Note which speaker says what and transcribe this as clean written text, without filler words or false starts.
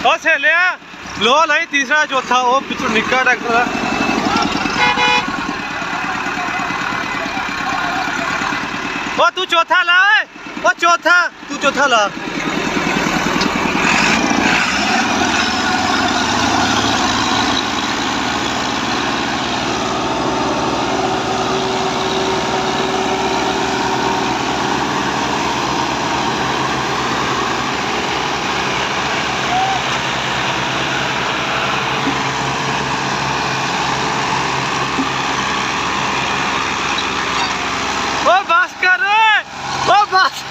Speaker 1: ਉਹ ਸਹੇਲਿਆ ਲੋ ਲਈ ਤੀਸਰਾ ਚੌਥਾ ਉਹ ਪਿੱਛੋਂ ਨਿੱਕਾ ਟਰੈਕਟਰ ਉਹ ਤੂੰ ਚੌਥਾ ਲਾ ਓਏ ਉਹ ਚੌਥਾ ਤੂੰ ਚੌਥਾ ਲਾ ओ बस कर रे ओ बस